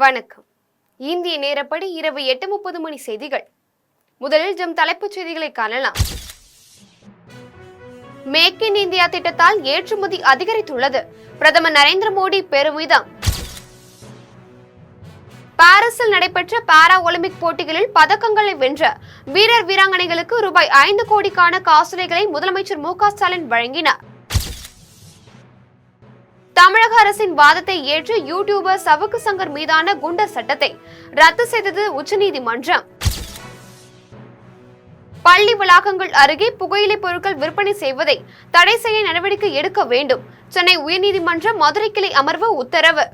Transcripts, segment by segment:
வணக்கம். இந்திய நேரப்படி இரவு 8:30 மணி செய்திகள். முதலில் தலைப்புச் செய்திகளை காணலாம். மேக் இன் இந்தியா திட்டத்தால் ஏற்றுமதி அதிகரித்துள்ளது. பிரதமர் நரேந்திர மோடி பெருமிதம். பாரிஸில் நடைபெற்ற பாரா ஒலிம்பிக் போட்டிகளில் பதக்கங்களை வென்ற வீரர் வீராங்கனைகளுக்கு ரூபாய் 5 கோடிக்கான காசோலைகளை முதலமைச்சர் மு.க. ஸ்டாலின் வழங்கினார். தமிழக அரசின் வாதத்தை ஏற்று யூடியூபர் சவுக்கு சங்கர் மீதான குண்டர் சட்டத்தை ரத்து செய்தது உச்சநீதிமன்றம். பள்ளி வளாகங்கள் அருகே புகையிலை பொருட்கள் விற்பனை செய்வதை தடை செய்ய நடவடிக்கை எடுக்க வேண்டும். சென்னை உயர்நீதிமன்ற மதுரை கிளை அமர்வு உத்தரவு.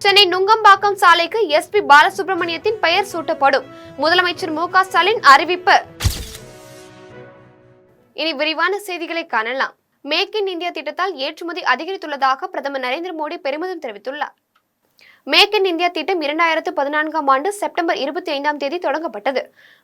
சென்னை நுங்கம்பாக்கம் சாலைக்கு எஸ்.பி. பாலசுப்ரமணியத்தின் பெயர் சூட்டப்படும். முதலமைச்சர் மு.க. ஸ்டாலின் அறிவிப்பு. இனி விரிவான செய்திகளை காணலாம். மேக் இன் இந்தியா திட்டத்தால் ஏற்றுமதி அதிகரித்துள்ளதாக பிரதமர் நரேந்திர மோடி பெருமிதம் தெரிவித்துள்ளார். மேக் இன் இந்தியா திட்டம் 2014ஆம் ஆண்டு செப்டம்பர் 25ஆம் தேதி தொடங்கப்பட்டது.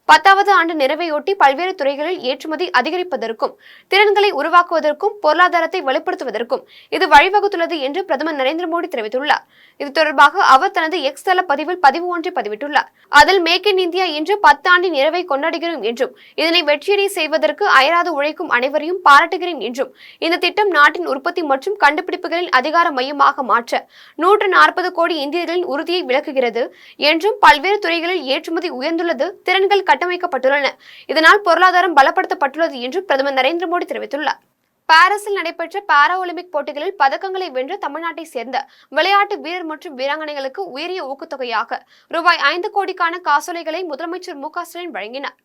10வது ஆண்டு நிறைவையொட்டி பல்வேறு துறைகளில் ஏற்றுமதி அதிகரிப்பதற்கும் திறன்களை உருவாக்குவதற்கும் பொருளாதாரத்தை வலுப்படுத்துவதற்கும் இது வழிவகுத்துள்ளது என்று பிரதமர் நரேந்திர மோடி தெரிவித்துள்ளார். இது தொடர்பாக அவர் தனது எக்ஸ் தள பதிவில் பதிவு ஒன்றை பதிவிட்டுள்ளார். அதில் மேக் இன் இந்தியா இன்று 10 ஆண்டின் நிறைவை கொண்டாடுகிறோம் என்றும் இதனை வெற்றியடை செய்வதற்கு அயராது உழைக்கும் அனைவரையும் பாராட்டுகிறேன் என்றும் இந்த திட்டம் நாட்டின் உற்பத்தி மற்றும் கண்டுபிடிப்புகளின் அதிகார மையமாக மாற்ற 140 கோடி இந்தியர்களின் உறுதியை விளக்குகிறது என்றும் பல்வேறு துறைகளில் ஏற்றுமதி உயர்ந்துள்ளது, திறன்கள் கட்டமைக்கப்பட்டுள்ளன, இதனால் பொருளாதாரம் பலப்படுத்தப்பட்டுள்ளது என்று பிரதமர் நரேந்திர மோடி தெரிவித்துள்ளார். பாரிஸில் நடைபெற்ற பாரா ஒலிம்பிக் போட்டிகளில் பதக்கங்களை வென்ற தமிழ்நாட்டை சேர்ந்த விளையாட்டு வீரர் மற்றும் வீராங்கனைகளுக்கு உயரிய ஊக்கத்தொகையாக ரூபாய் 5 கோடிக்கான காசோலைகளை முதலமைச்சர் மு.க. ஸ்டாலின் வழங்கினார்.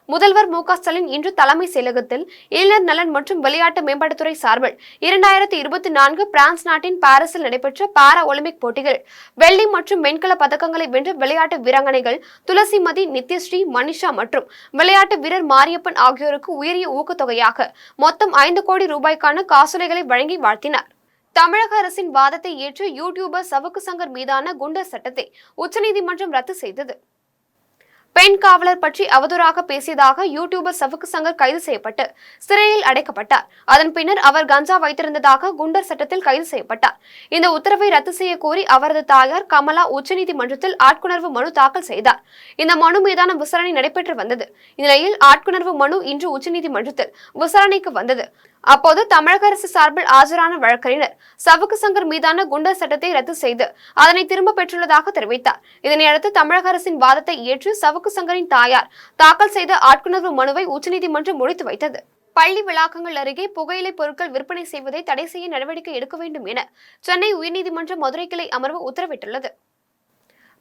முதல்வர் மு.க. ஸ்டாலின் இன்று தலைமை செயலகத்தில் இளைஞர் நலன் மற்றும் விளையாட்டு மேம்பாட்டுத்துறை சார்பில் 2024 பிரான்ஸ் நாட்டின் பாரிஸில் நடைபெற்ற பாரா ஒலிம்பிக் போட்டிகளில் வெள்ளி மற்றும் வெண்கல பதக்கங்களை வென்ற விளையாட்டு வீராங்கனைகள் துளசிமதி, நித்யஸ்ரீ, மனிஷா மற்றும் விளையாட்டு வீரர் மாரியப்பன் ஆகியோருக்கு உயரிய ஊக்கத்தொகையாக மொத்தம் 5 கோடி ரூபாய்க்கான காசோலைகளை வழங்கி வாழ்த்தினார். தமிழக அரசின் வாதத்தை ஏற்று யூடியூபர் சவுக்கு சங்கர் மீதான குண்டர் சட்டத்தை உச்சநீதிமன்றம் ரத்து செய்தது. பெண் காவலர் பற்றி அவதூறாக பேசியதாக யூடியூபர் சவுக்கு சங்கர் கைது செய்யப்பட்டு சிறையில் அடைக்கப்பட்டார். அதன் பின்னர் அவர் கஞ்சா வைத்திருந்ததாக குண்டர் சட்டத்தில் கைது செய்யப்பட்டார். இந்த உத்தரவை ரத்து செய்ய கோரி அவரது தாயார் கமலா உச்சநீதிமன்றத்தில் ஆட்கொணர்வு மனு தாக்கல் செய்தார். இந்த மனு மீதான விசாரணை நடைபெற்று வந்தது. இந்நிலையில் ஆட்கொணர்வு மனு இன்று உச்சநீதிமன்றத்தில் விசாரணைக்கு வந்தது. அப்போது தமிழக அரசு சார்பில் ஆஜரான வழக்கறிஞர் சவுக்கு சங்கர் மீதான குண்டர் சட்டத்தை ரத்து செய்து அதனை திரும்ப பெற்றுள்ளதாக தெரிவித்தார். இதனையடுத்து தமிழக அரசின் வாதத்தை ஏற்று சவுக்கு சங்கரின் தாயார் தாக்கல் செய்த ஆட்கொணர்வு மனுவை உச்சநீதிமன்றம் முடித்து வைத்தது. பள்ளி வளாகங்கள் அருகே புகையிலை பொருட்கள் விற்பனை செய்வதை தடை செய்ய நடவடிக்கை எடுக்க வேண்டும் என சென்னை உயர்நீதிமன்ற மதுரை கிளை அமர்வு உத்தரவிட்டுள்ளது.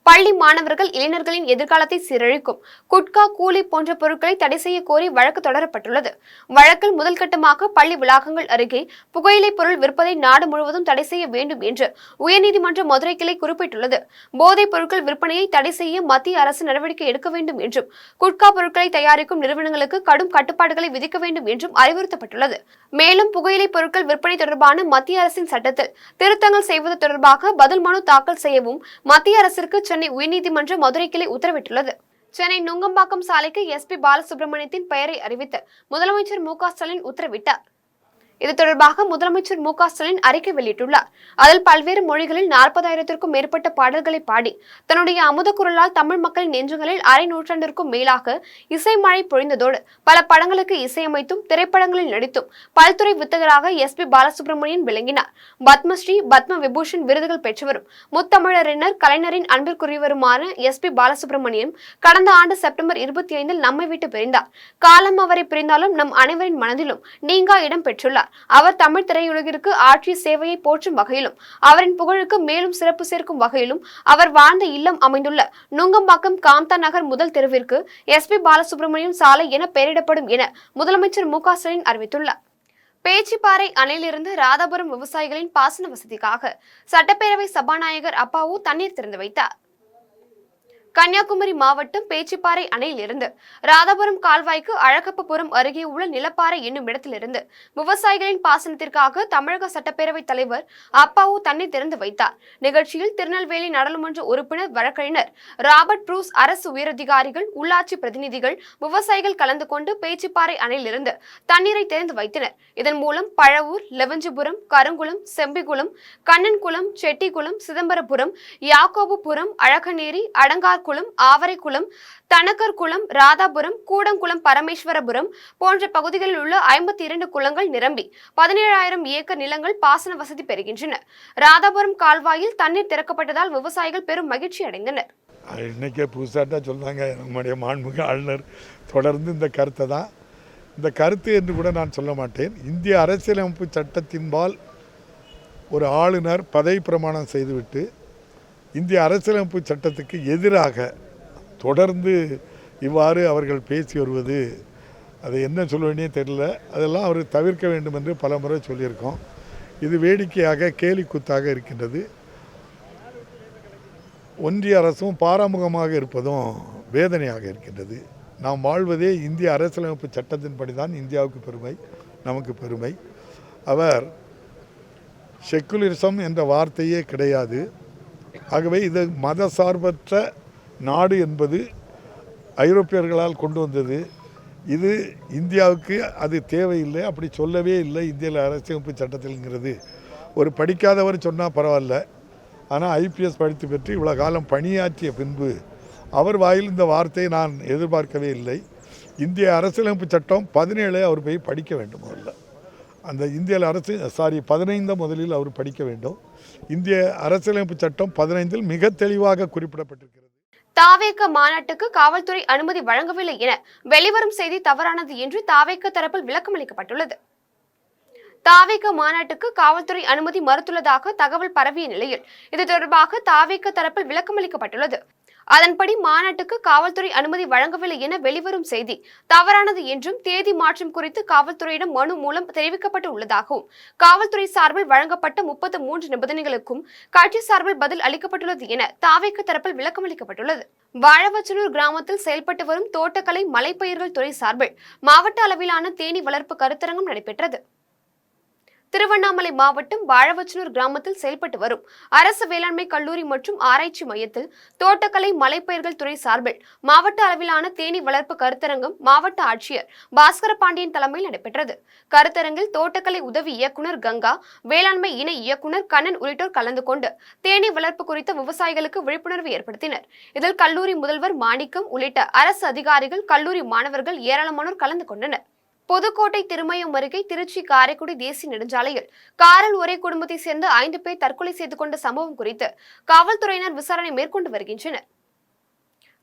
பள்ளி மாணவர்கள், இளைஞர்களின் எதிர்காலத்தை சீரழிக்கும் குட்கா, கூலி போன்ற பொருட்களை தடை செய்ய கோரி வழக்கு தொடரப்பட்டுள்ளது. வழக்கில் முதல் கட்டமாக பள்ளி வளாகங்கள் அருகே புகையிலை பொருள் விற்பதை நாடு முழுவதும் தடை செய்ய வேண்டும் என்று உயர்நீதிமன்ற மதுரை கிளை குறிப்பிட்டுள்ளது. போதைப் பொருட்கள் விற்பனையை தடை செய்ய மத்திய அரசு நடவடிக்கை எடுக்க வேண்டும் என்றும் குட்கா பொருட்களை தயாரிக்கும் நிறுவனங்களுக்கு கடும் கட்டுப்பாடுகளை விதிக்க வேண்டும் என்றும் அறிவுறுத்தப்பட்டுள்ளது. மேலும் புகையிலை பொருட்கள் விற்பனை தொடர்பான மத்திய அரசின் சட்டத்தில் திருத்தங்கள் செய்வது தொடர்பாக பதில் மனு தாக்கல் செய்யவும் மத்திய அரசிற்கு சென்னை உயர்நீதிமன்ற மதுரை கிளை உத்தரவிட்டுள்ளது. சென்னை நுங்கம்பாக்கம் சாலைக்கு எஸ்.பி. பாலசுப்ரமணியத்தின் பெயரை அறிவித்து முதலமைச்சர் மு.க. ஸ்டாலின் உத்தரவிட்டார். இது தொடர்பாக முதலமைச்சர் மு.க. ஸ்டாலின் அறிக்கை வெளியிட்டுள்ளார். அதில் பல்வேறு மொழிகளில் 40,000க்கும் மேற்பட்ட பாடல்களை பாடி தன்னுடைய அமுத குரலால் தமிழ் மக்களின் நெஞ்சுகளில் அரை நூற்றாண்டிற்கும் மேலாக இசை மழை பொழிந்ததோடு பல படங்களுக்கு இசையமைத்தும் திரைப்படங்களில் நடித்தும் பல்துறை வித்தகராக எஸ்.பி. பாலசுப்ரமணியன் விளங்கினார். பத்மஸ்ரீ, பத்ம விபூஷன் விருதுகள் பெற்றவரும் முத்தமிழறிஞர் கலைஞரின் அன்பிற்குரியவருமான எஸ்.பி. பாலசுப்ரமணியன் கடந்த ஆண்டு செப்டம்பர் 25 நம்மை விட்டு பிரிந்தார். காலம் அவரை பிரிந்தாலும் நம் அனைவரின் மனதிலும் நீங்கா இடம் பெற்றுள்ளார். அவர் தமிழ் திரையுலகிற்கு ஆற்றிய சேவையை போற்றும் வகையிலும் அவரின் புகழுக்கு மேலும் சிறப்பு சேர்க்கும் வகையிலும் அவர் வாழ்ந்த இல்லம் அமைந்துள்ள நுங்கம்பாக்கம் காந்தா நகர் முதல் தெருவிற்கு எஸ்.பி. பாலசுப்ரமணியம் சாலை என பெயரிடப்படும் என முதலமைச்சர் மு.க. ஸ்டாலின் அறிவித்துள்ளார். பேச்சிப்பாறை அணையிலிருந்து ராதாபுரம் விவசாயிகளின் பாசன வசதிக்காக சட்டப்பேரவை சபாநாயகர் அப்பாவு தண்ணீர் திறந்து வைத்தார். கன்னியாகுமரி மாவட்டம் பேச்சிப்பாறை அணையிலிருந்து ராதாபுரம் கால்வாய்க்கு அழகப்பபுரம் அருகே உள்ள நிலப்பாறை என்னும் இடத்திலிருந்து விவசாயிகளின் பாசனத்திற்காக தமிழக சட்டப்பேரவைத் தலைவர் அப்பாவு தண்ணீர் திறந்து வைத்தார். நிகழ்ச்சியில் திருநெல்வேலி நாடாளுமன்ற உறுப்பினர் வழக்கறிஞர் ராபர்ட் ப்ரூஸ், அரசு உயரதிகாரிகள், உள்ளாட்சி பிரதிநிதிகள், விவசாயிகள் கலந்து கொண்டு பேச்சிப்பாறை அணையிலிருந்து தண்ணீரை திறந்து வைத்தனர். இதன் மூலம் பழவூர், லெவஞ்சிபுரம், கருங்குளம், செம்பிகுளம், கண்ணன்குளம், செட்டிகுளம், சிதம்பரபுரம், யாக்கோபுபுரம், அழகநேரி, அடங்கார் குளம், ஆவரைக்குளம், தனக்கர்குளம், ராதாபுரம், கூடங்குளம், பரமேஸ்வரபுரம் போன்ற பகுதிகளில் உள்ள 52 குளங்கள் நிரம்பி 17,000 ஏக்கர் நிலங்கள் பாசன வசதி பெறுகின்றன. ராதாபுரம் கால்வாயில் தண்ணீர் திறக்கப்பட்டதால் விவசாயிகள் பெரும் மகிழ்ச்சி அடைந்தனர். இன்னைக்கே புதுசாக சொன்னாங்க நம்முடைய மாண்புமிகு ஆளுநர். தொடர்ந்து இந்த கருத்து என்று கூட நான் சொல்ல மாட்டேன். இந்திய அரசியலமைப்பு சட்டத்தின்பால் ஒரு ஆளுநர் பதவி பிரமாணம் செய்துவிட்டு இந்திய அரசியலமைப்பு சட்டத்துக்கு எதிராக தொடர்ந்து இவ்வாறு அவர்கள் பேசி வருவது, அதை என்ன சொல்ல வேண்டிய தெரியல. அதெல்லாம் அவர் தவிர்க்க வேண்டும் என்று பல முறை சொல்லியிருக்கோம். இது வேடிக்கையாக கேலிக்கூத்தாக இருக்கின்றது. ஒன்றிய அரசும் பாராமுகமாக இருப்பதும் வேதனையாக இருக்கின்றது. நாம் வாழ்வதே இந்திய அரசியலமைப்பு சட்டத்தின்படி தான் இந்தியாவுக்கு பெருமை, நமக்கு பெருமை. அவர் செக்குலரிசம் என்ற வார்த்தையே கிடையாது. ஆகவே இது மத சார்பற்ற நாடு என்பது ஐரோப்பியர்களால் கொண்டு வந்தது. இது இந்தியாவுக்கு அது தேவையில்லை, அப்படி சொல்லவே இல்லை இந்திய அரசியலமைப்பு சட்டத்தில்ங்கிறது. ஒரு படிக்காதவர் சொன்னால் பரவாயில்ல, ஆனால் ஐபிஎஸ் படித்து பெற்று இவ்வளோ காலம் பணியாற்றிய பின்பு அவர் வாயில் இந்த வார்த்தையை நான் எதிர்பார்க்கவே இல்லை. இந்திய அரசியலமைப்பு சட்டம் 17 அவர் போய் படிக்க வேண்டும். முதல்ல அந்த இந்திய 15 முதலில் அவர் படிக்க வேண்டும். இந்திய அரசியலமைப்பு சட்டம் 15 மிக தெளிவாக குறிப்பிடப்பட்டிருக்கிறது. தாவேக மாநாட்டுக்கு காவல்துறை அனுமதி வழங்கவில்லை என வெளிவரும் செய்தி தவறானது என்று தாவேக தரப்பில் விளக்கம் அளிக்கப்பட்டுள்ளது. தாவேக மாநாட்டுக்கு காவல்துறை அனுமதி மறுத்துள்ளதாக தகவல் பரவிய நிலையில் இது தொடர்பாக தாவேக தரப்பில் விளக்கம் அளிக்கப்பட்டுள்ளது. அதன்படி மாநாட்டுக்கு காவல்துறை அனுமதி வழங்கவில்லை என வெளிவரும் செய்தி தவறானது என்றும், தேதி மாற்றம் குறித்து காவல்துறையிடம் மனு மூலம் தெரிவிக்கப்பட்டு உள்ளதாகவும், காவல்துறை சார்பில் வழங்கப்பட்ட 33 நிபந்தனைகளுக்கும் கட்சி சார்பில் பதில் அளிக்கப்பட்டுள்ளது என தாவேக தரப்பில் விளக்கம் அளிக்கப்பட்டுள்ளது. வாழவச்சனூர் கிராமத்தில் செயல்பட்டு வரும் தோட்டக்கலை மலைப்பயிர்கள் துறை சார்பில் மாவட்ட அளவிலான தேனீ வளர்ப்பு கருத்தரங்கம் நடைபெற்றது. திருவண்ணாமலை மாவட்டம் வாழவச்சனூர் கிராமத்தில் செயல்பட்டு வரும் அரசு வேளாண்மை கல்லூரி மற்றும் ஆராய்ச்சி மையத்தில் தோட்டக்கலை மலைப்பயிர்கள் துறை சார்பில் மாவட்ட அளவிலான தேனீ வளர்ப்பு கருத்தரங்கம் மாவட்ட ஆட்சியர் பாஸ்கர பாண்டியன் தலைமையில் நடைபெற்றது. கருத்தரங்கில் தோட்டக்கலை உதவி இயக்குநர் கங்கா, வேளாண்மை இணை இயக்குநர் கண்ணன் உள்ளிட்டோர் கலந்து கொண்டு தேனீ வளர்ப்பு குறித்த விவசாயிகளுக்கு விழிப்புணர்வு ஏற்படுத்தினர். இதில் கல்லூரி முதல்வர் மாணிக்கம் உள்ளிட்ட அரசு அதிகாரிகள், கல்லூரி மாணவர்கள் ஏராளமானோர் கலந்து கொண்டனர். புதுக்கோட்டை திருமயம் அருகே திருச்சி காரைக்குடி தேசிய நெடுஞ்சாலையில் காரில் ஒரே குடும்பத்தை சேர்ந்த 5 பேர் தற்கொலை செய்து கொண்ட சம்பவம் குறித்து காவல்துறையினர் விசாரணை மேற்கொண்டு வருகின்றனர்.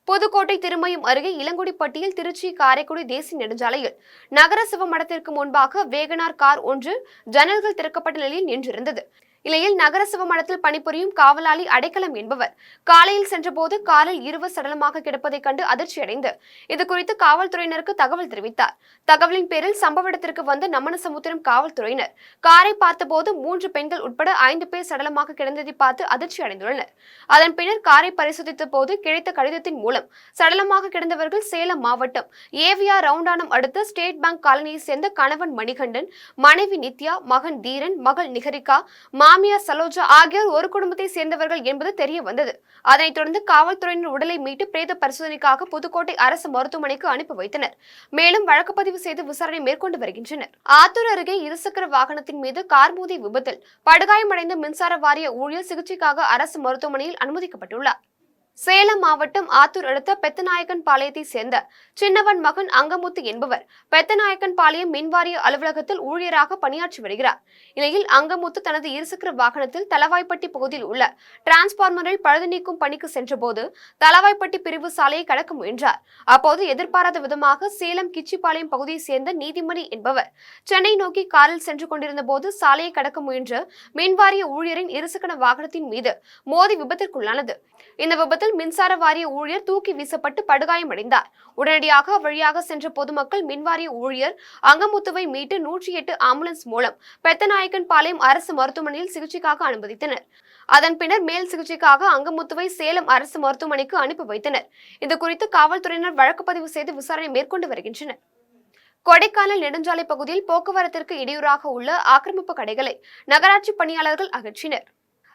புதுக்கோட்டை திருமயம் அருகே இளங்குடிப்பட்டியில் திருச்சி காரைக்குடி தேசிய நெடுஞ்சாலையில் நகர சிவ மடத்திற்கு முன்பாக வேகனார் கார் ஒன்று ஜன்னல்கள் திறக்கப்பட்ட நிலையில் நின்றிருந்தது. இலையில் நகர சிவமடத்தில் பணிபுரியும் காவலாளி அடைக்கலம் என்பவர் காலையில் சென்றபோது காரில் இருவர் சடலமாக கிடப்பதைக் கண்டு அதிர்ச்சியடைந்து இதுகுறித்து காவல்துறையினருக்கு தகவல் தெரிவித்தார். தகவலின் பேரில் சம்பவ இடத்திற்கு வந்த நமனசமுத்திரம் காவல்துறையினர் காரை பார்த்தபோது 3 பெண்கள் உட்பட 5 பேர் சடலமாக கிடந்ததை பார்த்து அதிர்ச்சி அடைந்துள்ளனர். அதன் பின்னர் காரை பரிசோதித்த போது கிடைத்த கடிதத்தின் மூலம் சடலமாக கிடந்தவர்கள் சேலம் மாவட்டம் ஏவிஆர் ரவுண்டானம் அடுத்த ஸ்டேட் பேங்க் காலனியை சேர்ந்த கணவன் மணிகண்டன், மனைவி நித்யா, மகன் தீரன், மகள் நிகரிகா, மாமியார் சலோஜா ஆகியோர் ஒரு குடும்பத்தை சேர்ந்தவர்கள் என்பது தெரிய வந்தது. அதனைத் தொடர்ந்து காவல்துறையினர் உடலை மீட்டு பிரேத பரிசோதனைக்காக புதுக்கோட்டை அரசு மருத்துவமனைக்கு அனுப்பி வைத்தனர். மேலும் வழக்கு பதிவு செய்து விசாரணை மேற்கொண்டு வருகின்றனர். ஆத்தூர் அருகே இருசக்கர வாகனத்தின் மீது கார் மோதிய விபத்தில் படுகாயமடைந்த மின்சார வாரிய ஊழியர் சிகிச்சைக்காக அரசு மருத்துவமனையில் அனுமதிக்கப்பட்டுள்ளார். சேலம் மாவட்டம் ஆத்தூர் அடுத்த பெத்தநாயக்கன் பாளையத்தை சேர்ந்த சின்னவன் மகன் அங்கமுத்து என்பவர் பெத்தநாயக்கன் பாளையம் மின்வாரிய அலுவலகத்தில் ஊழியராக பணியாற்றி வருகிறார். இந்நிலையில் அங்கமுத்து தனது இருசக்கர வாகனத்தில் தலவாய்ப்பட்டி பகுதியில் உள்ள டிரான்ஸ்பார்மரில் பழுது நீக்கும் பணிக்கு சென்றபோது தலவாய்ப்பட்டி பிரிவு சாலையை கடக்க முயன்றார். அப்போது எதிர்பாராத விதமாக சேலம் கிச்சிபாளையம் பகுதியை சேர்ந்த நீதிமணி என்பவர் சென்னை நோக்கி காரில் சென்று கொண்டிருந்த போது சாலையை கடக்க முயன்ற மின்வாரிய ஊழியரின் இருசக்கர வாகனத்தின் மீது மோதி விபத்திற்குள்ளானது. இந்த விபத்தில் மின்சார வாரிய ஊழியர் தூக்கி வீசப்பட்டு படுகாயமடைந்தார். உடனடியாக அவ்வழியாக சென்ற பொதுமக்கள் மின்வாரிய ஊழியர் அங்கமுத்துவை மீட்டு 108 ஆம்புலன்ஸ் மூலம் பெத்தநாயக்கன் பாளையம் அரசு மருத்துவமனையில் சிகிச்சைக்காக அனுமதித்தனர். அதன் பின்னர் மேல் சிகிச்சைக்காக அங்கமுத்துவை சேலம் அரசு மருத்துவமனைக்கு அனுப்பி வைத்தனர். இது குறித்து காவல்துறையினர் வழக்கு பதிவு செய்து விசாரணை மேற்கொண்டு வருகின்றனர். கொடைக்கானல் நெடுஞ்சாலை பகுதியில் போக்குவரத்திற்கு இடையூறாக உள்ள ஆக்கிரமிப்பு கடைகளை நகராட்சி பணியாளர்கள் அகற்றினர்.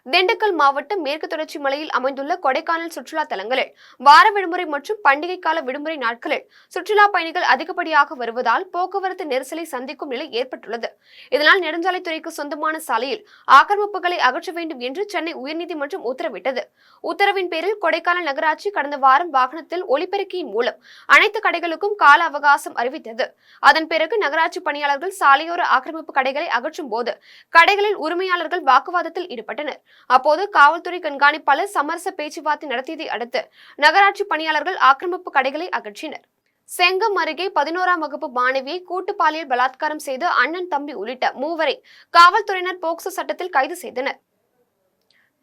திண்டுக்கல் மாவட்டம் மேற்கு தொடர்ச்சி மலையில் அமைந்துள்ள கொடைக்கானல் சுற்றுலா தலங்களில் வார விடுமுறை மற்றும் பண்டிகை கால விடுமுறை நாட்களில் சுற்றுலா பயணிகள் அதிகப்படியாக வருவதால் போக்குவரத்து நெரிசலை சந்திக்கும் நிலை ஏற்பட்டுள்ளது. இதனால் நெடுஞ்சாலைத்துறைக்கு சொந்தமான சாலையில் ஆக்கிரமிப்புகளை அகற்ற வேண்டும் என்று சென்னை உயர்நீதிமன்றம் உத்தரவிட்டது. உத்தரவின் பேரில் கொடைக்கானல் நகராட்சி கடந்த வாரம் வாகனத்தில் ஒலிபெருக்கியின் மூலம் அனைத்து கடைகளுக்கும் கால அவகாசம் அறிவித்தது. அதன் பிறகு நகராட்சி பணியாளர்கள் சாலையோர ஆக்கிரமிப்பு கடைகளை அகற்றும் போது கடைகளில் உரிமையாளர்கள் வாக்குவாதத்தில் ஈடுபட்டனர். அப்போது காவல்துறை கண்காணிப்பாளர் சமரச பேச்சுவார்த்தை நடத்தியதை அடுத்து நகராட்சி பணியாளர்கள் ஆக்கிரமிப்பு கடைகளை அகற்றினர். செங்கம் அருகே 11ஆம் வகுப்பு மாணவியை கூட்டு பாலியல் பலாத்காரம் செய்து அண்ணன் தம்பி உள்ளிட்ட 3 வரை காவல்துறையினர் போக்சோ சட்டத்தில் கைது செய்தனர்.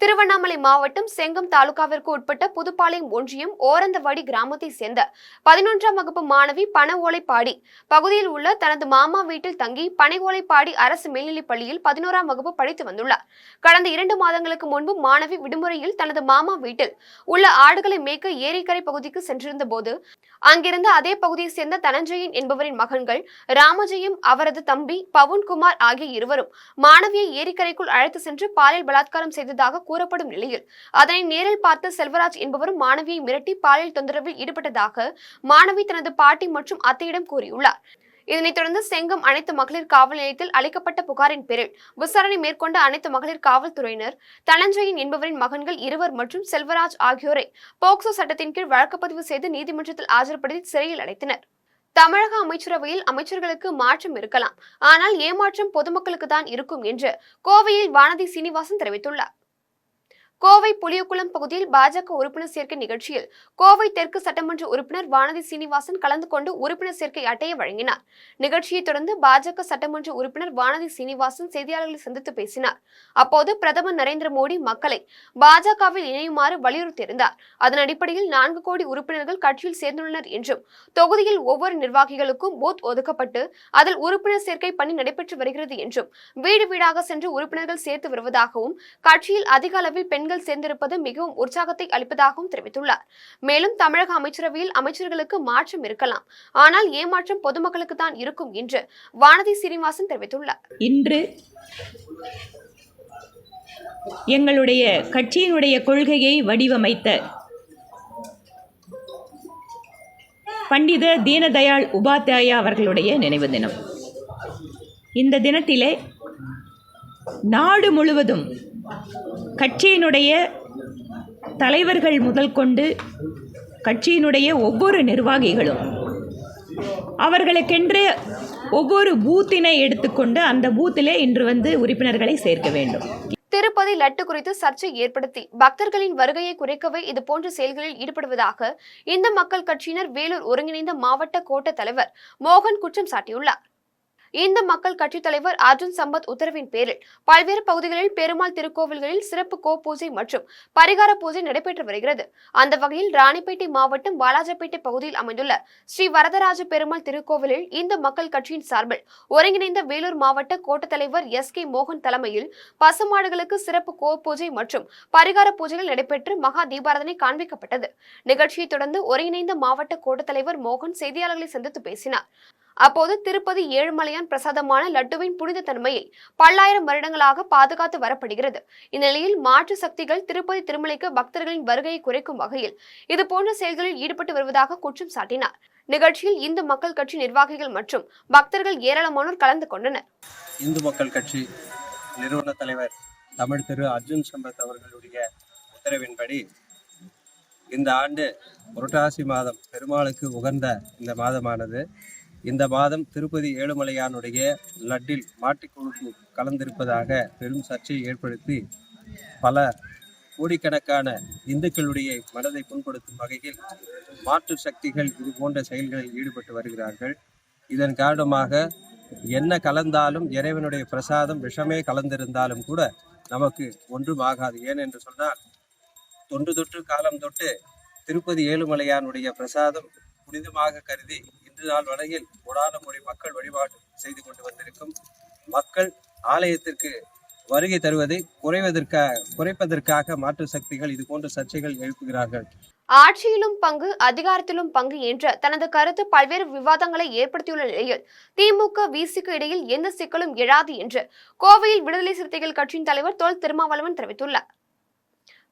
திருவண்ணாமலை மாவட்டம் செங்கம் தாலுகாவிற்கு உட்பட்ட புதுப்பாளையம் ஒன்றியம் ஓரந்தவாடி கிராமத்தை சேர்ந்த 11ஆம் வகுப்பு மாணவி பண ஓலைப்பாடி பகுதியில் உள்ள தனது மாமா வீட்டில் தங்கி பனை ஓலைப்பாடி அரசு மேல்நிலைப் பள்ளியில் 11ஆம் வகுப்பு படித்து வந்துள்ளார். கடந்த 2 மாதங்களுக்கு முன்பு மாணவி விடுமுறையில் தனது மாமா வீட்டில் உள்ள ஆடுகளை மேய்க்க ஏரிக்கரை பகுதிக்கு சென்றிருந்த போது அங்கிருந்து அதே பகுதியை சேர்ந்த தனஞ்சயன் என்பவரின் மகன்கள் ராமஜெயம், அவரது தம்பி பவுன்குமார் ஆகிய இருவரும் மாணவியை ஏரிக்கரைக்குள் அழைத்து சென்று பாலியல் பலாத்காரம் செய்ததாக கூறப்படும் நிலையில் அதனை நேரில் பார்த்த செல்வராஜ் என்பவரும் மாணவியை மிரட்டி பாலியல் தொந்தரவில் ஈடுபட்டதாக மாணவி தனது பாட்டி மற்றும் அத்தையிடம் கூறியுள்ளார். இதனைத் தொடர்ந்து செங்கம் அனைத்து மகளிர் காவல் நிலையத்தில் அளிக்கப்பட்ட புகாரின் பேரில் விசாரணை மேற்கொண்ட அனைத்து மகளிர் காவல்துறையினர் தனஞ்சயன் என்பவரின் மகன்கள் 2 மற்றும் செல்வராஜ் ஆகியோரை போக்சோ சட்டத்தின் கீழ் வழக்கு பதிவு செய்து நீதிமன்றத்தில் ஆஜர்படுத்தி சிறையில் அடைத்தனர். தமிழக அமைச்சரவையில் அமைச்சர்களுக்கு மாற்றம் இருக்கலாம், ஆனால் ஏமாற்றம் பொதுமக்களுக்கு தான் இருக்கும் என்று கோவையில் வானதி சீனிவாசன் தெரிவித்துள்ளார். கோவை புளியகுளம் பகுதியில் பாஜக உறுப்பினர் சேர்க்கை நிகழ்ச்சியில் கோவை தெற்கு சட்டமன்ற உறுப்பினர் வானதி சீனிவாசன் கலந்து கொண்டு உறுப்பினர் சேர்க்கை அட்டையை வழங்கினார். நிகழ்ச்சியை தொடர்ந்து பாஜக சட்டமன்ற உறுப்பினர் வானதி சீனிவாசன் செய்தியாளர்களை சந்தித்து பேசினார். அப்போது பிரதமர் நரேந்திர மோடி மக்களை பாஜகவில் இணையுமாறு வலியுறுத்தியிருந்தார். அதன் அடிப்படையில் 4 கோடி உறுப்பினர்கள் கட்சியில் சேர்ந்துள்ளனர் என்றும் தொகுதியில் ஒவ்வொரு நிர்வாகிகளுக்கும் பூத் ஒதுக்கப்பட்டு அதில் உறுப்பினர் சேர்க்கை பணி நடைபெற்று வருகிறது என்றும் வீடு வீடாக சென்று உறுப்பினர்கள் சேர்த்து வருவதாகவும் கட்சியில் அதிக அளவில் பெண்கள் சேர்ந்திருப்பது மிகவும் உற்சாகத்தை அளிப்பதாகவும் தெரிவித்துள்ளார். மேலும் தமிழக அமைச்சரவையில் அமைச்சர்களுக்கு மாற்றம் இருக்கலாம், ஆனால் ஏமாற்றம் பொதுமக்களுக்கு தான் இருக்கும் என்று வானதி சீனிவாசன் தெரிவித்துள்ளார். இன்று எங்களுடைய கட்சியினுடைய கொள்கையை வடிவமைத்த பண்டித தீனதயாள் உபாத்யாயா அவர்களுடைய நினைவு தினம். இந்த தினத்திலே நாடு முழுவதும் கட்சியினுடைய தலைவர்கள் முதல் கொண்டு கட்சியினுடைய ஒவ்வொரு நிர்வாகிகளும் அவர்களுக்கென்று ஒவ்வொரு பூத்தினை எடுத்துக்கொண்டு அந்த பூத்திலே இன்று உறுப்பினர்களை சேர்க்க வேண்டும். திருப்பதி லட்டு குறித்து சர்ச்சை ஏற்படுத்தி பக்தர்களின் வருகையை குறைக்கவே இதுபோன்ற செயல்களில் ஈடுபடுவதாக இந்து மக்கள் கட்சியினர் வேலூர் ஒருங்கிணைந்த மாவட்ட கோட்ட தலைவர் மோகன் குற்றம் சாட்டியுள்ளார். இந்து மக்கள் கட்சி தலைவர் அர்ஜுன் சம்பத் உத்தரவின் பேரில் பல்வேறு பகுதிகளில் பெருமாள் திருக்கோவில்களில் சிறப்பு பூஜை மற்றும் பரிகார பூஜை நடைபெற்று வருகிறது. அந்த வகையில் ராணிப்பேட்டை மாவட்டம் வாலாஜாப்பேட்டை பகுதியில் அமைந்துள்ள ஸ்ரீ வரதராஜ பெருமாள் திருக்கோவிலில் இந்து மக்கள் கட்சியின் சார்பில் ஒருங்கிணைந்த வேலூர் மாவட்ட கோட்ட தலைவர் SK மோகன் தலைமையில் பசுமாடுகளுக்கு சிறப்பு பூஜை மற்றும் பரிகார பூஜைகள் நடைபெற்று மகா தீபாராதனை காண்பிக்கப்பட்டது. நிகழ்ச்சியை தொடர்ந்து ஒருங்கிணைந்த மாவட்ட கோட்ட தலைவர் மோகன் செய்தியாளர்களை சந்தித்து பேசினார். அப்போது திருப்பதி ஏழுமலையான் பிரசாதமான லட்டுவின் புனித தன்மையை பல்லாயிரம் வருடங்களாக பாதுகாத்து வரப்படுகிறது. இந்நிலையில் மாற்று சக்திகள் திருப்பதி திருமலைக்கு பக்தர்களின் வருகையை குறைக்கும் வகையில் இதுபோன்ற செயல்களில் ஈடுபட்டு வருவதாக குற்றம் சாட்டினார். நிகழ்ச்சியில் இந்து மக்கள் கட்சி நிர்வாகிகள் மற்றும் பக்தர்கள் ஏராளமானோர் கலந்து கொண்டனர். இந்து மக்கள் கட்சி நிறுவன தலைவர் தமிழ் திரு அர்ஜுன் சம்பத் அவர்களுடைய உத்தரவின்படி இந்த ஆண்டு புரட்டாசி மாதம் பெருமாளுக்கு உகந்த இந்த மாதமானது, இந்த மாதம் திருப்பதி ஏழுமலையானுடைய லட்டில் மாட்டுக்கொழுப்பு கலந்திருப்பதாக பெரும் சர்ச்சையை ஏற்படுத்தி பல கோடிக்கணக்கான இந்துக்களுடைய மனதை புண்படுத்தும் வகையில் மாற்று சக்திகள் இது போன்ற செயல்களில் ஈடுபட்டு வருகிறார்கள். இதன் காரணமாக என்ன கலந்தாலும் இறைவனுடைய பிரசாதம் விஷமே கலந்திருந்தாலும் கூட நமக்கு ஒன்றும் ஆகாது. ஏனென்று சொன்னால் தொன்று தொற்று காலம் தொட்டு திருப்பதி ஏழுமலையானுடைய பிரசாதம் புனிதமாக கருதி இன்று நாள் வரையில் கோடான கோடி மக்கள் வழிபாடு செய்து கொண்டு வந்திருக்கும் மக்கள் ஆலயத்திற்கு வருகை தருவதை குறைப்பதற்காக மாற்று சக்திகள் இது போன்ற சர்ச்சைகள் எழுப்புகிறார்கள். ஆட்சியிலும் பங்கு அதிகாரத்திலும் பங்கு என்ற தனது கருத்து பல்வேறு விவாதங்களை ஏற்படுத்தியுள்ள நிலையில் திமுக விசிக்கு இடையில் எந்த சிக்கலும் எழாது என்று கோவையில் விடுதலை சிறுத்தைகள் கட்சியின் தலைவர் தொல் திருமாவளவன் தெரிவித்துள்ளார்.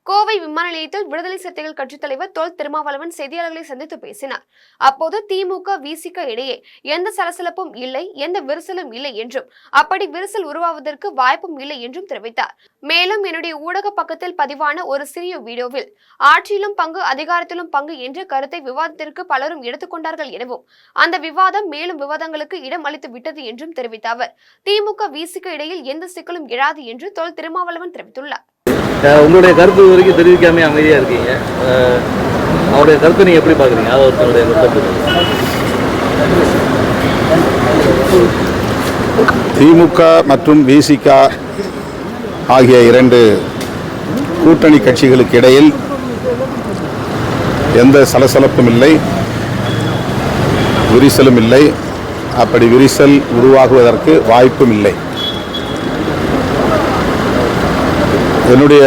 கோவை விமான நிலையத்தில் விடுதலை சிறுத்தைகள் கட்சித் தலைவர் தொல் திருமாவளவன் செய்தியாளர்களை சந்தித்து பேசினார். அப்போது திமுக விசிக இடையே எந்த சலசலப்பும் இல்லை, எந்த விரிசலும் இல்லை என்றும் அப்படி விரிசல் உருவாவதற்கு வாய்ப்பும் இல்லை என்றும் தெரிவித்தார். மேலும் என்னுடைய ஊடக பக்கத்தில் பதிவான ஒரு சிறிய வீடியோவில் ஆட்சியிலும் பங்கு அதிகாரத்திலும் பங்கு என்ற கருத்தை விவாதத்திற்கு பலரும் எடுத்துக்கொண்டார்கள் எனவும் அந்த விவாதம் மேலும் விவாதங்களுக்கு இடம் அளித்து விட்டது என்றும் தெரிவித்த அவர் திமுக விசிக இடையில் எந்த சிக்கலும் எழாது என்று தொல் திருமாவளவன் தெரிவித்துள்ளார். உங்களுடைய கருத்து வரைக்கும் தெரிவிக்காம அமைதியா இருக்கீங்க. அவருடைய கருத்தை நீங்க எப்படி பாக்குறீங்க? ஒருத்தருடைய திமுக மற்றும் விசிக ஆகிய இரண்டு கூட்டணி கட்சிகளுக்கு இடையில் எந்த சலசலப்பும் இல்லை, விரிசலும் இல்லை. அப்படி விரிசல் உருவாகுவதற்கு வாய்ப்பும் இல்லை. என்னுடைய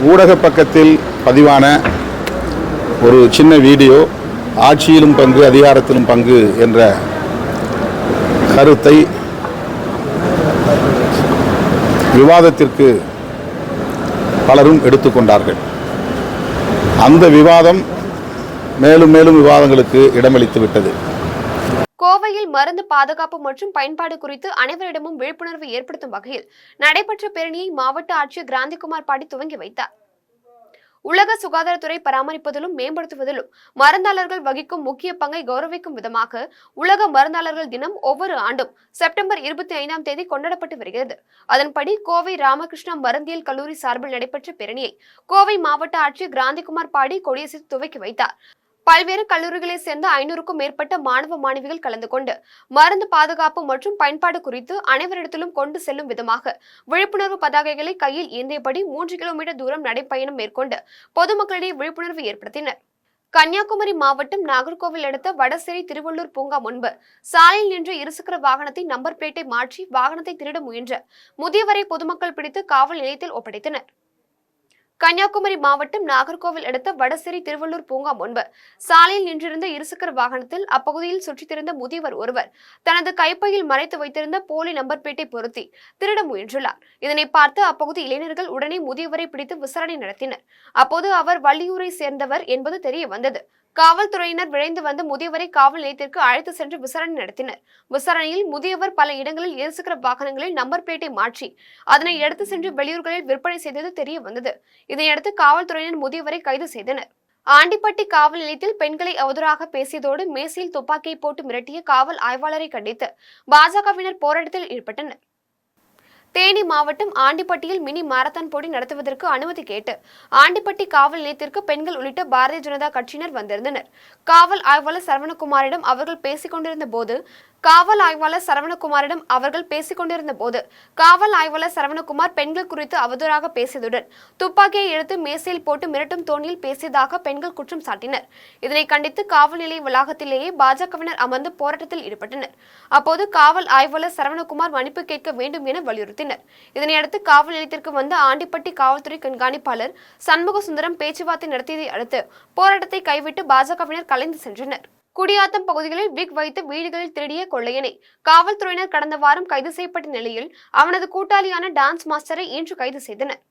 ஊடக பக்கத்தில் பதிவான ஒரு சின்ன வீடியோ ஆட்சியிலும் பங்கு அதிகாரத்திலும் பங்கு என்ற கருத்தை விவாதத்திற்கு பலரும் எடுத்துக்கொண்டார்கள். அந்த விவாதம் மேலும் மேலும் விவாதங்களுக்கு இடமளித்து விட்டது. கோவையில் மருந்து பாதுகாப்பு மற்றும் பயன்பாடு குறித்து அனைவரிடமும் விழிப்புணர்வு ஏற்படுத்தும் வகையில் நடைபெற்ற பேரணியை மாவட்ட ஆட்சியர் கிராந்திகுமார் பாடி துவங்கி வைத்தார். உலக சுகாதாரத்துறை பராமரிப்பதிலும் மேம்படுத்துவதிலும் மருந்தாளர்கள் வகிக்கும் முக்கிய பங்கை கௌரவிக்கும் விதமாக உலக மருந்தாளர்கள் தினம் ஒவ்வொரு ஆண்டும் செப்டம்பர் 25ஆம் தேதி கொண்டாடப்பட்டு வருகிறது. அதன்படி கோவை ராமகிருஷ்ணா மருந்தியல் கல்லூரி சார்பில் நடைபெற்ற பேரணியை கோவை மாவட்ட ஆட்சியர் கிராந்திகுமார் பாடி கொடியசைத்து துவக்கி வைத்தார். பல்வேறு கல்லூரிகளைச் சேர்ந்த 500க்கும் மேற்பட்ட மாணவ மாணவிகள் கலந்து கொண்டு மருந்து பாதுகாப்பு மற்றும் பயன்பாடு குறித்து அனைவரிடத்திலும் கொண்டு செல்லும் விதமாக விழிப்புணர்வு பதாகைகளை கையில் ஏந்தியபடி 3 கிலோமீட்டர் தூரம் நடைப்பயணம் மேற்கொண்டு பொதுமக்களிடையே விழிப்புணர்வு ஏற்படுத்தினர். கன்னியாகுமரி மாவட்டம் நாகர்கோவில் அடுத்த வடசேரி திருவள்ளூர் பூங்கா முன்பு சாலையில் நின்ற இருசக்கர வாகனத்தை நம்பர் பிளேட்டை மாற்றி வாகனத்தை திருட முயன்ற முதியவரை பொதுமக்கள் பிடித்து காவல் நிலையத்தில் ஒப்படைத்தனர். கன்னியாகுமரி மாவட்டம் நாகர்கோவில் அடுத்த வடசேரி திருவள்ளூர் பூங்கா முன்பு சாலையில் நின்றிருந்த இருசக்கர வாகனத்தில் அப்பகுதியில் சுற்றித் திரிந்த முதியவர் ஒருவர் தனது கைப்பையில் மறைத்து வைத்திருந்த போலி நம்பர் பிளேட்டை பொருத்தி திருட முயன்றுள்ளார். இதனை பார்த்து அப்பகுதி இளைஞர்கள் உடனே முதியவரை பிடித்து விசாரணை நடத்தினர். அப்போது அவர் வள்ளியூரை சேர்ந்தவர் என்பது தெரிய வந்தது. காவல்துறையினர் விரைந்து வந்து முதியவரை காவல் நிலையத்திற்கு அழைத்து சென்று விசாரணை நடத்தினர். விசாரணையில் முதியவர் பல இடங்களில் இருசக்கர வாகனங்களில் நம்பர் பிளேட்டை மாற்றி அதனை எடுத்து சென்று வெளியூர்களில் விற்பனை செய்தது தெரிய வந்தது. இதையடுத்து காவல்துறையினர் முதியவரை கைது செய்தனர். ஆண்டிப்பட்டி காவல் நிலையத்தில் பெண்களை அவதூறாக பேசியதோடு மேசையில் துப்பாக்கியை போட்டு மிரட்டிய காவல் ஆய்வாளரை கண்டித்து பாஜகவினர் போராட்டத்தில் ஈடுபட்டனர். தேனி மாவட்டம் ஆண்டிப்பட்டியில் மினி மாரத்தான் போட்டி நடத்துவதற்கு அனுமதி கேட்டு ஆண்டிப்பட்டி காவல் நிலையத்திற்கு பெண்கள் உள்ளிட்ட பாரதிய ஜனதா கட்சியினர் வந்திருந்தனர். காவல் ஆய்வாளர் சரவணகுமாரிடம் அவர்கள் பேசிக் கொண்டிருந்த போது காவல் ஆய்வாளர் சரவணகுமார் பெண்கள் குறித்து அவதூறாக பேசியதுடன் துப்பாக்கியை எடுத்து மேசையில் போட்டு மிரட்டும் தோணியில் பேசியதாக பெண்கள் குற்றம் சாட்டினர். இதனை கண்டித்து காவல் நிலைய வளாகத்திலேயே பாஜகவினர் அமர்ந்து போராட்டத்தில் ஈடுபட்டனர். அப்போது காவல் ஆய்வாளர் சரவணகுமார் மன்னிப்பு கேட்க வேண்டும் என வலியுறுத்தினர். இதனையடுத்து காவல் நிலையத்திற்கு வந்த ஆண்டிப்பட்டி காவல்துறை கண்காணிப்பாளர் சண்முக சுந்தரம் பேச்சுவார்த்தை நடத்தியதை அடுத்து போராட்டத்தை கைவிட்டு பாஜகவினர் கலைந்து சென்றனர். குடியாத்தம் பகுதிகளில் விக் வைத்து வீடுகளில் திருடிய கொள்ளையனை காவல்துறையினர் கடந்த வாரம் கைது செய்யப்பட்ட நிலையில் அவனது கூட்டாளியான டான்ஸ் மாஸ்டரை இன்று கைது செய்தனர்.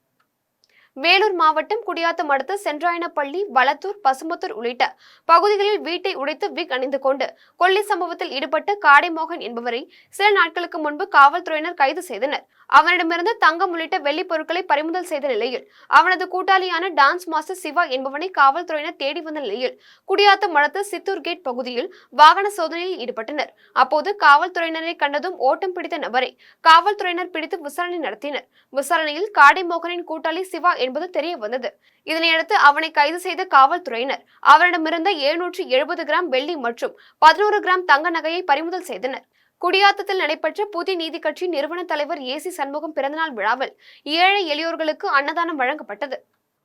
வேலூர் மாவட்டம் குடியாத்தம் அடுத்த சென்றாயனப்பள்ளி, வளத்தூர், பசும்பத்தூர் உள்ளிட்ட பகுதிகளில் வீட்டை உடைத்து விக் அணிந்து கொண்டு கொள்ளை சம்பவத்தில் ஈடுபட்ட காடைமோகன் என்பவரை சில நாட்களுக்கு முன்பு காவல்துறையினர் கைது செய்தனர். அவனிடமிருந்து தங்கம் உள்ளிட்ட வெள்ளி பொருட்களை பறிமுதல் செய்த நிலையில் அவனது கூட்டாளியான டான்ஸ் மாஸ்டர் சிவா என்பவனை காவல்துறையினர் தேடி வந்த நிலையில் குடியாத்தம் அடுத்த சித்தூர் கேட் பகுதியில் வாகன சோதனையில் ஈடுபட்டனர். அப்போது காவல்துறையினரை கண்டதும் ஓட்டம் பிடித்த நபரை காவல்துறையினர் பிடித்து விசாரணை நடத்தினர். விசாரணையில் காடைமோகனின் கூட்டாளி சிவா என்பது தெரிய வந்தது. இதனையடுத்து அவனை கைது செய்த காவல்துறையினர் அவரிடமிருந்த 770 கிராம் வெள்ளி மற்றும் 11 கிராம் தங்க நகையை பறிமுதல் செய்தனர். குடியாத்தத்தில் நடைபெற்ற புதிய நீதி கட்சி நிறுவன தலைவர் ஏசி சண்முகம் பிறந்தநாள் விழாவில் ஏழை எளியோர்களுக்கு அன்னதானம் வழங்கப்பட்டது.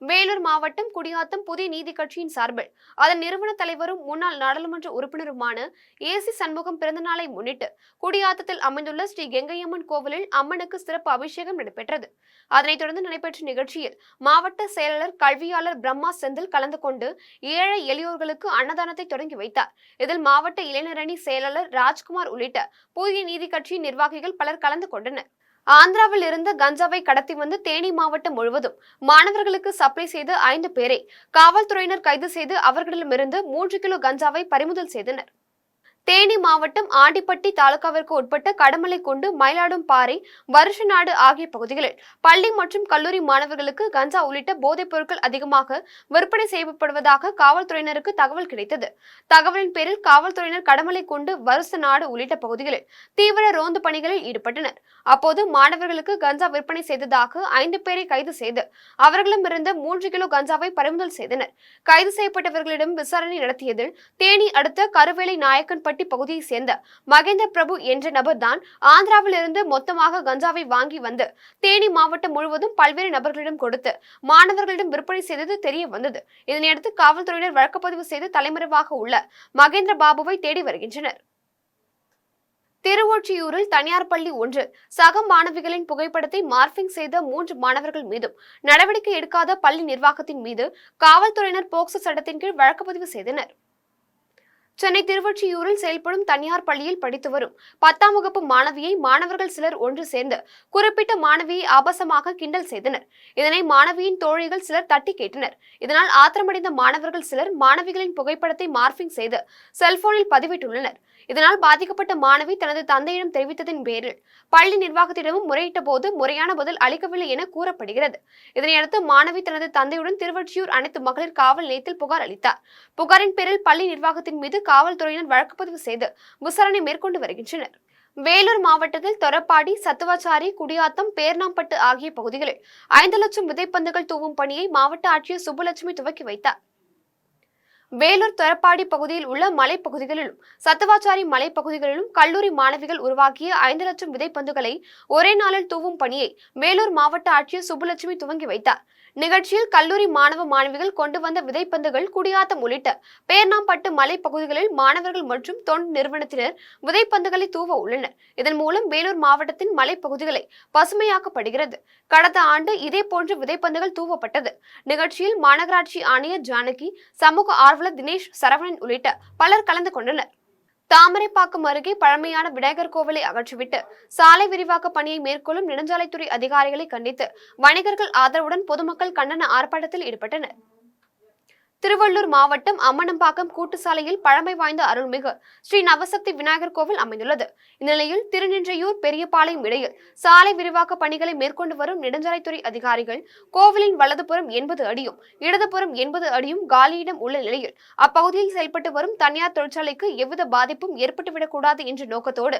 வேலூர் மாவட்டம் குடியாத்தம் புதிய நீதி கட்சியின் சார்பில் அதன் நிறுவன தலைவரும் முன்னாள் நாடாளுமன்ற உறுப்பினருமான ஏசி சண்முகம் பிறந்தநாளை முன்னிட்டு குடியாத்தத்தில் அமைந்துள்ள ஸ்ரீ கெங்கையம்மன் கோவிலில் அம்மனுக்கு சிறப்பு அபிஷேகம் நடைபெற்றது. அதனைத் தொடர்ந்து நடைபெற்ற நிகழ்ச்சியில் மாவட்ட செயலாளர் கல்வியாளர் பிரம்மா செந்தில் கலந்து கொண்டு ஏழை எளியோர்களுக்கு அன்னதானத்தை தொடங்கி வைத்தார். இதில் மாவட்ட இளைஞரணி செயலாளர் ராஜ்குமார் உள்ளிட்ட புதிய நீதி கட்சியின் நிர்வாகிகள் பலர் கலந்து கொண்டனர். ஆந்திராவில் இருந்து கஞ்சாவை கடத்தி வந்து தேனி மாவட்டம் முழுவதும் மாணவர்களுக்கு சப்ளை செய்த 5 பேரை காவல்துறையினர் கைது செய்து அவர்களிடமிருந்து 3 கிலோ கஞ்சாவை பறிமுதல் செய்தனர். தேனி மாவட்டம் ஆண்டிப்பட்டி தாலுகாவிற்கு உட்பட்ட கடமலைக்குண்டு, மயிலாடும்பாறை, வருஷநாடு ஆகிய பகுதிகளில் பள்ளி மற்றும் கல்லூரி மாணவர்களுக்கு கஞ்சா உள்ளிட்ட போதைப் பொருட்கள் அதிகமாக விற்பனை செய்யப்படுவதாக காவல்துறையினருக்கு தகவல் கிடைத்தது. தகவலின் பேரில் காவல்துறையினர் கடமலைக்குண்டு, வருஷநாடு உள்ளிட்ட பகுதிகளில் தீவிர ரோந்து பணிகளில் ஈடுபட்டனர். அப்போது மாணவர்களுக்கு கஞ்சா விற்பனை செய்ததாக 5 பேரை கைது செய்து அவர்களிடமிருந்து 3 கிலோ கஞ்சாவை பறிமுதல் செய்தனர். கைது செய்யப்பட்டவர்களிடம் விசாரணை நடத்தியதில் தேனி அடுத்த கருவேலை நாயக்கன்பட்டி பகுதியை சேர்ந்த மகேந்திர பிரபு என்ற நபர்தான் ஆந்திராவில் இருந்து மொத்தமாக கஞ்சாவை வாங்கி வந்து தேனி மாவட்டம் முழுவதும் பல்வேறு நபர்களிடம் கொடுத்து மாணவர்களிடம் விற்பனை செய்தது தெரிய வந்தது. இதனையடுத்து காவல்துறையினர் வழக்குப்பதிவு செய்து தலைமறைவாக உள்ள மகேந்திர பாபுவை தேடி வருகின்றனர். திருவொற்றியூரில் தனியார் பள்ளி ஒன்றில் சக மாணவிகளின் புகைப்படத்தை மார்பிங் செய்த 3 மாணவர்கள் மீதும் நடவடிக்கை எடுக்காத பள்ளி நிர்வாகத்தின் மீது காவல்துறையினர் போக்சோ சட்டத்தின் கீழ் வழக்குப்பதிவு செய்தனர். சென்னை திருவொற்றியூரில் செயல்படும் தனியார் பள்ளியில் படித்து வரும் 10ஆம் வகுப்பு மாணவியை மாணவர்கள் சிலர் ஒன்று சேர்ந்து குறிப்பிட்ட மாணவியை ஆபாசமாக கிண்டல் செய்தனர். இதனை மாணவியின் தோழிகள் சிலர் தட்டி கேட்டனர். இதனால் ஆத்திரமடைந்த மாணவர்கள் சிலர் மாணவிகளின் புகைப்படத்தை மார்பிங் செய்து செல்போனில் பதிவிட்டுள்ளனர். இதனால் பாதிக்கப்பட்ட மாணவி தனது தந்தையிடம் தெரிவித்ததின் பேரில் பள்ளி நிர்வாகத்திடமும் முறையிட்ட போது முறையான பதில் அளிக்கவில்லை என கூறப்படுகிறது. இதனையடுத்து மாணவி தனது தந்தையுடன் திருவொற்றியூர் அனைத்து மகளிர் காவல் நிலையத்தில் புகார் அளித்தார். புகாரின் பேரில் பள்ளி நிர்வாகத்தின் மீது காவல்துறையினர் வழக்குப்பதிவு செய்து விசாரணை மேற்கொண்டு வருகின்றனர். வேலூர் மாவட்டத்தில் தொரப்பாடி, சத்துவாச்சாரி, குடியாத்தம், பேர்ணாம்பட்டு ஆகிய பகுதிகளில் 5 லட்சம் விதைப்பந்துகள் தூவும் பணியை மாவட்ட ஆட்சியர் சுப்புலட்சுமி துவக்கி வைத்தார். வேலூர் தொரப்பாடி பகுதியில் உள்ள மலைப்பகுதிகளிலும் சத்துவாச்சாரி மலைப்பகுதிகளிலும் கல்லூரி மாணவிகள் உருவாக்கிய 5 லட்சம் விதைப்பந்துகளை ஒரே நாளில் தூவும் பணியை வேலூர் மாவட்ட ஆட்சியர் சுப்புலட்சுமி துவங்கி வைத்தார். நிகழ்ச்சியில் கல்லூரி மாணவ மாணவிகள் கொண்டு வந்த விதைப்பந்துகள் குடியாத்தம் உள்ளிட்ட பேர்ணாம்பட்டு மலைப்பகுதிகளில் மாணவர்கள் மற்றும் தொண்டு நிறுவனத்தினர் விதைப்பந்துகளை தூவ உள்ளனர். இதன் மூலம் வேலூர் மாவட்டத்தின் மலைப்பகுதிகளை பசுமையாக்கப்படுகிறது. கடந்த ஆண்டு இதேபோன்று விதைப்பந்துகள் தூவப்பட்டது. நிகழ்ச்சியில் மாநகராட்சி ஆணையர் ஜானகி, சமூக ஆர்வலர் தினேஷ், சரவணன் உள்ளிட்ட பலர் கலந்து கொண்டனர். தாமரைப்பாக்கம் அருகே பழமையான விநாயகர் கோவிலை அகற்றிவிட்டு சாலை விரிவாக்க பணியை மேற்கொள்ளும் நெடுஞ்சாலைத்துறை அதிகாரிகளை கண்டித்து வணிகர்கள் ஆதரவுடன் பொதுமக்கள் கண்டன ஆர்ப்பாட்டத்தில் ஈடுபட்டனர். திருவள்ளூர் மாவட்டம் அம்மனம்பாக்கம் கூட்டு சாலையில் பழமை வாய்ந்த அருள்மிகு ஸ்ரீ நவசக்தி விநாயகர் கோவில் அமைந்துள்ளது. இந்நிலையில் திருநின்றையூர், பெரியபாளையம் இடையில் சாலை விரிவாக்க பணிகளை மேற்கொண்டு வரும் நெடுஞ்சாலைத்துறை அதிகாரிகள் கோவிலின் வலதுபுறம் 80 அடியும் இடதுபுறம் 80 அடியும் காலியிடம் உள்ள நிலையில் அப்பகுதியில் செயல்பட்டு வரும் தனியார் தொழிற்சாலைக்கு எவ்வித பாதிப்பும் ஏற்பட்டுவிடக்கூடாது என்ற நோக்கத்தோடு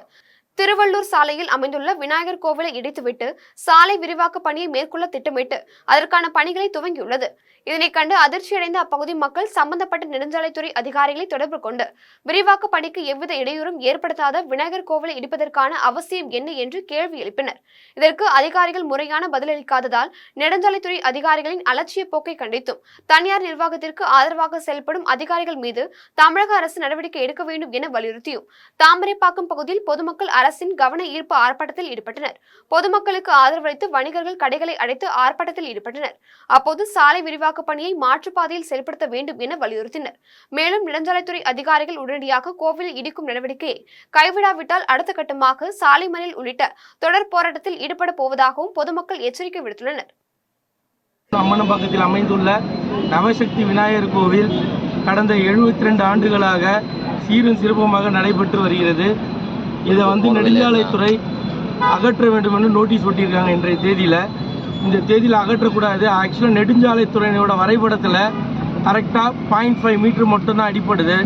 திருவள்ளூர் சாலையில் அமைந்துள்ள விநாயகர் கோவிலை இடித்துவிட்டு சாலை விரிவாக்க பணியை மேற்கொள்ள திட்டமிட்டு அதற்கான பணிகளை துவங்கியுள்ளது. இதனை கண்டு அதிர்ச்சியடைந்த அப்பகுதி மக்கள் சம்பந்தப்பட்ட நெடுஞ்சாலைத்துறை அதிகாரிகளை தொடர்பு கொண்டு விரிவாக்க பணிக்கு எவ்வித இடையூறும் ஏற்படுத்தாத விநாயகர் கோவிலை இடிப்பதற்கான அவசியம் என்ன என்று கேள்வி எழுப்பினர். இதற்கு அதிகாரிகள் முறையான பதிலளிக்காததால் நெடுஞ்சாலைத்துறை அதிகாரிகளின் அலட்சிய போக்கை கண்டித்தும் தனியார் நிர்வாகத்திற்கு ஆதரவாக செயல்படும் அதிகாரிகள் மீது தமிழக அரசு நடவடிக்கை எடுக்க வேண்டும் என வலியுறுத்தியும் தாமரைப்பாக்கம் பகுதியில் பொதுமக்கள் அரசின் கவன ஈர்ப்பு ஆர்ப்பாட்டத்தில் ஈடுபட்டனர். பொதுமக்களுக்கு ஆதரவளித்து வணிகர்கள் கடைகளை அடைத்து ஆர்ப்பாட்டத்தில் ஈடுபட்டனர். அப்போது சாலை விரிவாக்க பணியை மாற்றுப்பாதையில் செயல்படுத்த வேண்டும் என வலியுறுத்தினர். மேலும் நெடுஞ்சாலைத்துறை அதிகாரிகள் உடனடியாக கோவிலில் இடிக்கும் நடவடிக்கையை கைவிடாவிட்டால் அடுத்த கட்டமாக சாலை மறியல் உள்ளிட்ட தொடர் போராட்டத்தில் ஈடுபட போவதாகவும் பொதுமக்கள் எச்சரிக்கை விடுத்துள்ளனர். அம்மனம்பாக்கத்தில் அமைந்துள்ள நவசக்தி விநாயகர் கோவில் கடந்த 72 ஆண்டுகளாக சீரும் சிறப்புமாக நடைபெற்று வருகிறது. இதை நெடுஞ்சாலைத்துறை அகற்ற வேண்டும் என்று நோட்டீஸ் ஒட்டியிருக்காங்க. இன்றைய தேதியில் இந்த தேதியில் அகற்றக்கூடாது. ஆக்சுவலாக நெடுஞ்சாலைத்துறையினோட வரைபடத்தில் கரெக்டாக 0.5 மீட்டர் மட்டும்தான் அடிப்படுது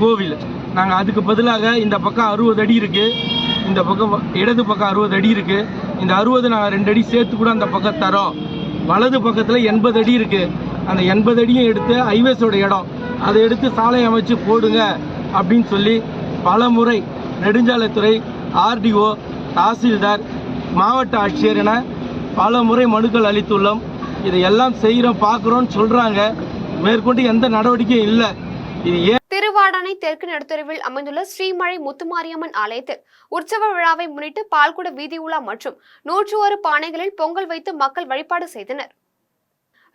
கோவில். நாங்கள் அதுக்கு பதிலாக இந்த பக்கம் 60 அடி இருக்குது, இந்த பக்கம் இடது பக்கம் 60 அடி இருக்குது. இந்த 60 நாங்கள் 2 அடி சேர்த்து கூட அந்த பக்கம் தரோம். வலது பக்கத்தில் 80 அடி இருக்குது. அந்த 80 அடியும் எடுத்து ஹைவேஸோட இடம் அதை எடுத்து சாலை அமைச்சு போடுங்க அப்படின்னு சொல்லி பல முறை நெடுஞ்சாலைத்துறை, ஆர்டிஓ, தாசில்தார், மாவட்ட ஆட்சியர் என பல முறை மனுக்கள் அளித்துள்ளோம். இதையெல்லாம் செய்கிறோம் பார்க்குறோன்னு சொல்கிறாங்க. மேற்கொண்டு எந்த நடவடிக்கையும் இல்லை. இது ஏன் திருவாடானை தெற்கு நடுத்தெருவில் அமைந்துள்ள ஸ்ரீமழை முத்துமாரியம்மன் ஆலயத்தில் உற்சவ விழாவை முன்னிட்டு பால்குட வீதி உலா மற்றும் 101 பானைகளில் பொங்கல் வைத்து மக்கள் வழிபாடு செய்தனர்.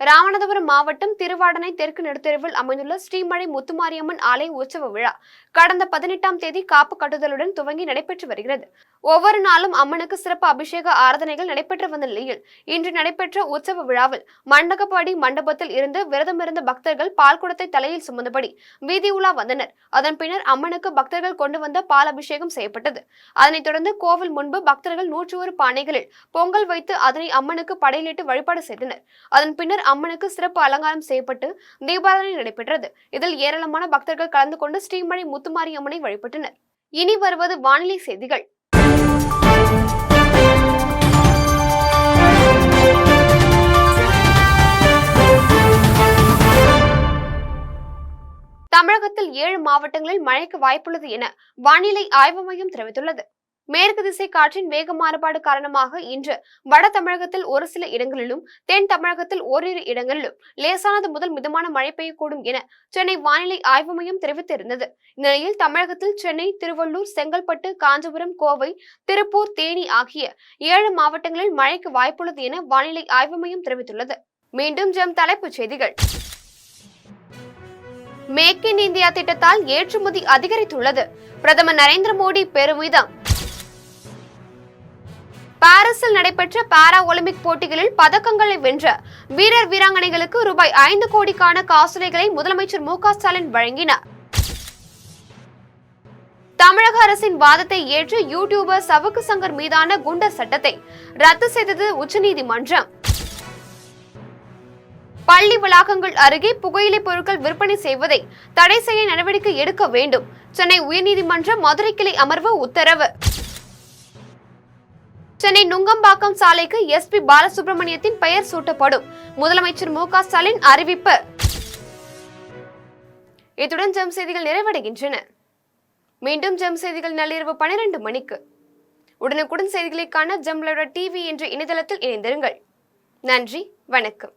ராமநாதபுரம் மாவட்டம் திருவாடனை தெற்கு நடுத்தெருவில் அமைந்துள்ள ஸ்ரீமழை முத்துமாரியம்மன் ஆலய உற்சவ விழா கடந்த 18ஆம் தேதி காப்பு கட்டுதலுடன் துவங்கி நடைபெற்று வருகிறது. ஒவ்வொரு நாளும் அம்மனுக்கு சிறப்பு அபிஷேக ஆராதனைகள் நடைபெற்று வந்த நிலையில் இன்று நடைபெற்ற உற்சவ விழாவில் மண்டகப்பாடி மண்டபத்தில் இருந்து விரதமிருந்த பக்தர்கள் பால்குடத்தை தலையில் சுமந்தபடி வீதி உலா வந்தனர். அதன் பின்னர் அம்மனுக்கு பக்தர்கள் கொண்டு வந்த பால் அபிஷேகம் செய்யப்பட்டது. அதனைத் தொடர்ந்து கோவில் முன்பு பக்தர்கள் 101 பானைகளில் பொங்கல் வைத்து அதனை அம்மனுக்கு படையிலிட்டு வழிபாடு செய்தனர். அதன் பின்னர் அம்மனுக்கு சிறப்பு அலங்காரம் செய்யப்பட்டு தீபாராதனை நடைபெற்றது. இதில் ஏராளமான பக்தர்கள் கலந்து கொண்டு ஸ்ரீமழை முத்துமாரியம்மனை வழிபட்டனர். இனி வருவது வானிலை செய்திகள். தமிழகத்தில் 7 மாவட்டங்களில் மழைக்கு வாய்ப்புள்ளது என வானிலை ஆய்வு மையம் தெரிவித்துள்ளது. மேற்கு திசை காற்றின் வேக மாறுபாடு காரணமாக இன்று வட தமிழகத்தில் ஒரு சில இடங்களிலும் தென் தமிழகத்தில் ஓரிரு இடங்களிலும் லேசானது முதல் மிதமான மழை பெய்யக்கூடும் என சென்னை வானிலை ஆய்வு மையம் தெரிவித்திருந்தது. இந்நிலையில் தமிழகத்தில் சென்னை, திருவள்ளூர், செங்கல்பட்டு, காஞ்சிபுரம், கோவை, திருப்பூர், தேனி ஆகிய 7 மாவட்டங்களில் மழைக்கு வாய்ப்புள்ளது என வானிலை ஆய்வு மையம் தெரிவித்துள்ளது. மீண்டும் தலைப்புச் செய்திகள். மேக் இன் இந்தியா திட்டத்தால் ஏற்றுமதி அதிகரித்துள்ளது. பிரதமர் நரேந்திர மோடி பெருமிதம். பாரிஸில் நடைபெற்ற பாரா ஒலிம்பிக் போட்டிகளில் பதக்கங்களை வென்ற வீரர் வீராங்கனைகளுக்கு ரூபாய் 5 கோடிக்கான காசோலைகளை முதலமைச்சர் மு க ஸ்டாலின் வழங்கினார். தமிழக அரசின் வாதத்தை ஏற்று யூடியூபர் சவுக்கு சங்கர் மீதான குண்டர் சட்டத்தை ரத்து செய்தது உச்சநீதிமன்றம். பள்ளி வளாகங்கள் அருகே புகையிலை பொருட்கள் விற்பனை செய்வதை தடை செய்ய நடவடிக்கை எடுக்க வேண்டும். சென்னை உயர்நீதிமன்ற மதுரை கிளை அமர்வு உத்தரவு. சென்னை நுங்கம்பாக்கம் சாலைக்கு SP பாலசுப்ரமணியத்தின் பெயர் சூட்டப்படும். முதலமைச்சர் மு க ஸ்டாலின் அறிவிப்பு. இத்துடன் ஜெம் செய்திகள் நிறைவடைகின்றன. மீண்டும் ஜெம் செய்திகள் நள்ளிரவு 12 மணிக்கு. உடனுக்குடன் செய்திகளை காண ஜெம் TV என்ற இணையதளத்தில் இணைந்திருங்கள். நன்றி, வணக்கம்.